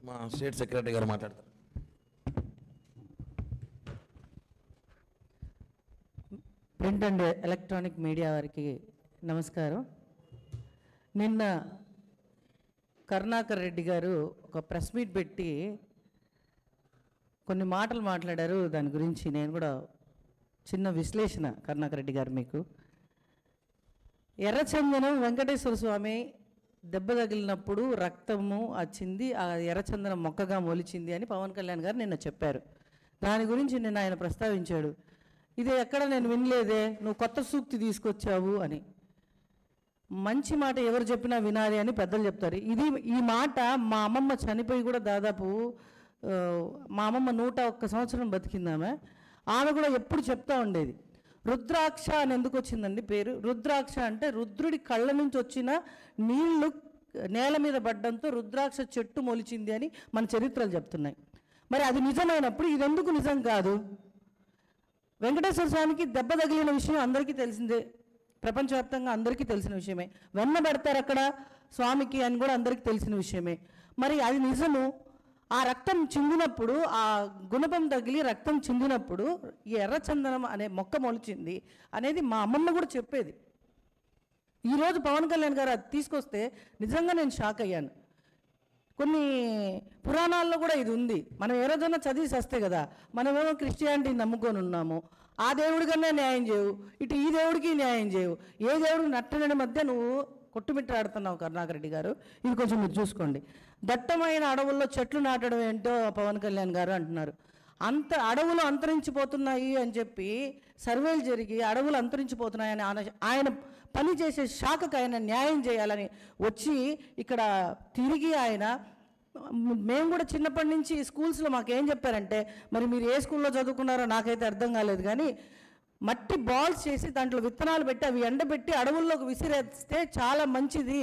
మా state secretary గారు మాట్లాడతారు. ప్రింట్ అండ్ ఎలక్ట్రానిక్ మీడియా వారికి నమస్కారం. నిన్న కరుణాకర్ రెడ్డి గారు ఒక ప్రెస్ మీట్ పెట్టి కొన్ని మాటలు మాట్లాడారు. దాని గురించి నేను కూడా చిన్న విశ్లేషణ. కరుణాకర్ రెడ్డి గారు, మీకు ఎర్రచందనం వెంకటేశ్వర స్వామి దెబ్బ తగిలినప్పుడు రక్తము వచ్చింది, ఆ ఎర్రచందనం మొక్కగా మొలిచింది అని పవన్ కళ్యాణ్ గారు నిన్న చెప్పారు. దాని గురించి నిన్న ఆయన ప్రస్తావించాడు. ఇది ఎక్కడ నేను వినలేదే, నువ్వు కొత్త సూక్తి తీసుకొచ్చావు అని. మంచి మాట ఎవరు చెప్పినా వినాలి అని పెద్దలు చెప్తారు. ఈ మాట మా అమ్మమ్మ చనిపోయి కూడా దాదాపు మా అమ్మమ్మ 101 సంవత్సరం బతికిందామె. ఆమె కూడా ఎప్పుడు చెప్తా ఉండేది. రుద్రాక్ష అని ఎందుకు వచ్చిందండి పేరు? రుద్రాక్ష అంటే రుద్రుడి కళ్ళ నుంచి వచ్చిన నీళ్లు నేల మీద పడ్డంతో రుద్రాక్ష చెట్టు మొలిచింది అని మన చరిత్రలు చెప్తున్నాయి. మరి అది నిజమైనప్పుడు ఇది ఎందుకు నిజం కాదు? వెంకటేశ్వర స్వామికి దెబ్బ తగిలిన విషయం అందరికీ తెలిసిందే, ప్రపంచవ్యాప్తంగా అందరికీ తెలిసిన విషయమే. వెన్న పెడతారు అక్కడ స్వామికి అని కూడా అందరికీ తెలిసిన విషయమే. మరి అది నిజము. ఆ రక్తం చిందినప్పుడు, ఆ గుణపం తగిలి రక్తం చిందినప్పుడు ఈ ఎర్రచందనం అనే మొక్క మొలిచింది అనేది మా అమ్మమ్మ కూడా చెప్పేది. ఈరోజు పవన్ కళ్యాణ్ గారు అది తీసుకొస్తే నిజంగా నేను షాక్ అయ్యాను. కొన్ని పురాణాల్లో కూడా ఇది ఉంది. మనం ఏ రోజైనా చదివి వస్తే కదా, మనమేమో క్రిస్టియానిటీని నమ్ముకొని ఉన్నాము. ఆ దేవుడి కన్నా న్యాయం చేయవు, ఇటు ఈ దేవుడికి న్యాయం చేయవు. ఏ దేవుడికి నట్టని మధ్య నువ్వు కొట్టుమిట్టాడుతున్నావు కరుణాకర్ రెడ్డి గారు. ఇది కొంచెం మీరు చూసుకోండి. దట్టమైన అడవుల్లో చెట్లు నాటడం ఏంటో పవన్ కళ్యాణ్ గారు అంటున్నారు. అడవులు అంతరించిపోతున్నాయి అని చెప్పి సర్వేలు జరిగి అడవులు అంతరించిపోతున్నాయని ఆయన పని చేసే శాఖకు ఆయన న్యాయం చేయాలని వచ్చి ఇక్కడ తిరిగి ఆయన, మేము కూడా చిన్నప్పటి నుంచి స్కూల్స్లో మాకేం చెప్పారంటే, మరి మీరు ఏ స్కూల్లో చదువుకున్నారో నాకైతే అర్థం కాలేదు, కానీ మట్టి బాల్స్ చేసి దాంట్లో విత్తనాలు పెట్టి అవి ఎండబెట్టి అడవుల్లోకి విసిరేస్తే చాలా మంచిది,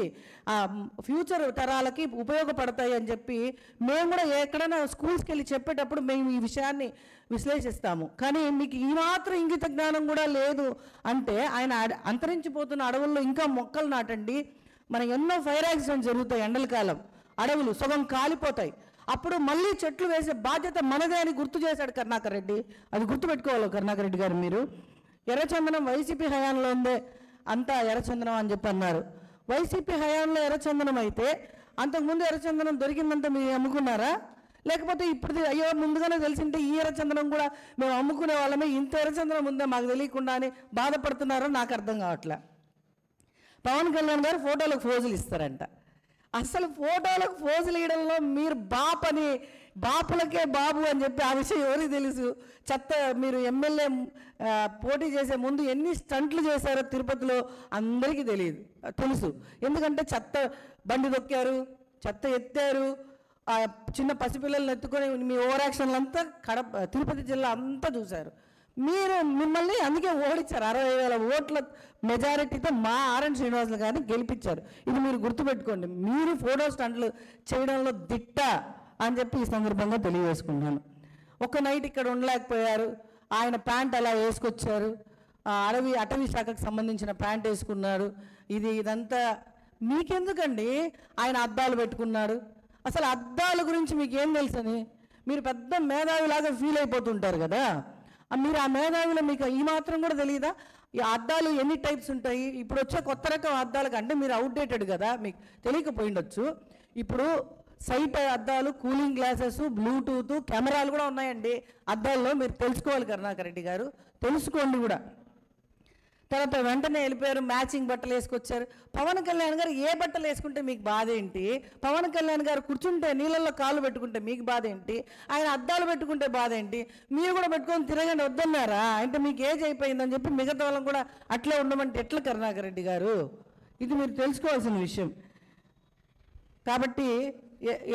ఫ్యూచర్ తరాలకి ఉపయోగపడతాయి అని చెప్పి మేము కూడా ఎక్కడైనా స్కూల్స్కి వెళ్ళి చెప్పేటప్పుడు మేము ఈ విషయాన్ని విశ్లేషిస్తాము. కానీ మీకు ఈ మాత్రం ఇంగిత జ్ఞానం కూడా లేదు అంటే, ఆయన అంతరించిపోతున్న అడవుల్లో ఇంకా మొక్కలు నాటండి. మన ఎన్నో ఫైర్ యాక్సిడెంట్స్ జరుగుతాయి, ఎండల కాలం అడవులు సగం కాలిపోతాయి. అప్పుడు మళ్ళీ చెట్లు వేసే బాధ్యత మనదే అని గుర్తు చేశాడు కరుణాకర్ రెడ్డి. అది గుర్తుపెట్టుకోవాలి కరుణాకర్ రెడ్డి గారు. మీరు ఎర్రచందనం వైసీపీ హయాంలో ఉందే అంతా ఎర్రచందనం అని చెప్పి అన్నారు. వైసీపీ హయాంలో ఎర్రచందనం అయితే అంతకుముందు ఎర్రచందనం దొరికిందంతా మీరు అమ్ముకున్నారా? లేకపోతే ఇప్పుడు అయ్యో ముందుగానే తెలిసింటే ఈ ఎర్రచందనం కూడా మేము అమ్ముకునే వాళ్ళమే, ఇంత ఎర్రచందనం ఉందే మాకు తెలియకుండా అని బాధపడుతున్నారో నాకు అర్థం కావట్లే. పవన్ కళ్యాణ్ గారు ఫోటోలకు ఫోజులు ఇస్తారంట. అసలు ఫోటోలకు ఫోజులు ఇవ్వడంలో మీరు బాపులకే బాబు అని చెప్పి ఆ విషయం ఎవరికి తెలుసు? మీరు ఎమ్మెల్యే పోటీ చేసే ముందు ఎన్ని స్టంట్లు చేశారో తిరుపతిలో అందరికీ తెలుసు. ఎందుకంటే చెత్త బండి దొక్కారు, చెత్త ఎత్తారు, చిన్న పసిపిల్లల్ని ఎత్తుకొని మీ ఓవర్ యాక్షన్లు అంతా తిరుపతి జిల్లా అంతా చూశారు. మిమ్మల్ని అందుకే ఓడించారు. 60,000 ఓట్ల మెజారిటీతో మా ఆర్ఎన్ శ్రీనివాసులు గారిని గెలిపించారు. ఇది మీరు గుర్తుపెట్టుకోండి. మీరు ఫోటో స్టంట్లు చేయడంలో దిట్ట అని చెప్పి ఈ సందర్భంగా తెలియజేసుకున్నాను. ఒక నైట్ ఇక్కడ ఉండలేకపోయారు, ఆయన ప్యాంట్ అలా వేసుకొచ్చారు, అటవీ శాఖకు సంబంధించిన ప్యాంట్ వేసుకున్నారు. ఇదంతా మీకెందుకండి? ఆయన అద్దాలు పెట్టుకున్నారు. అసలు అద్దాల గురించి మీకేం తెలుసని మీరు పెద్ద మేధావిలాగా ఫీల్ అయిపోతుంటారు కదా. మీరు ఆ మేధావిలో మీకు ఈ మాత్రం కూడా తెలియదా? ఈ అద్దాలు ఎన్ని టైప్స్ ఉంటాయి? ఇప్పుడు వచ్చే కొత్త రకం అద్దాల కంటే మీరు అవుట్డేటెడ్ కదా, మీకు తెలియకపోయిండొచ్చు. ఇప్పుడు సైట్ అద్దాలు, కూలింగ్ గ్లాసెస్, బ్లూటూత్ కెమెరాలు కూడా ఉన్నాయండి అద్దాల్లో. మీరు తెలుసుకోవాలి కరుణాకర్ రెడ్డి గారు, తెలుసుకోండి కూడా. తర్వాత వెంటనే వెళ్ళిపోయారు, మ్యాచింగ్ బట్టలు వేసుకొచ్చారు. పవన్ కళ్యాణ్ గారు ఏ బట్టలు వేసుకుంటే మీకు బాధ ఏంటి? పవన్ కళ్యాణ్ గారు కూర్చుంటే నీళ్ళల్లో కాళ్ళు పెట్టుకుంటే మీకు బాధ ఏంటి? ఆయన అద్దాలు పెట్టుకుంటే బాధ ఏంటి? మీరు కూడా పెట్టుకొని తిరగండి వద్దన్నారా? అంటే మీకు ఏజ్ అయిపోయిందని చెప్పి మిగతా వాళ్ళని కూడా అట్లే ఉండమంటే ఎట్లా కరుణాకర్ రెడ్డి గారు? ఇది మీరు తెలుసుకోవాల్సిన విషయం. కాబట్టి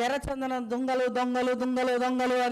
ఎర్రచందనం దొంగలు దొంగలు దొంగలు దొంగలు అని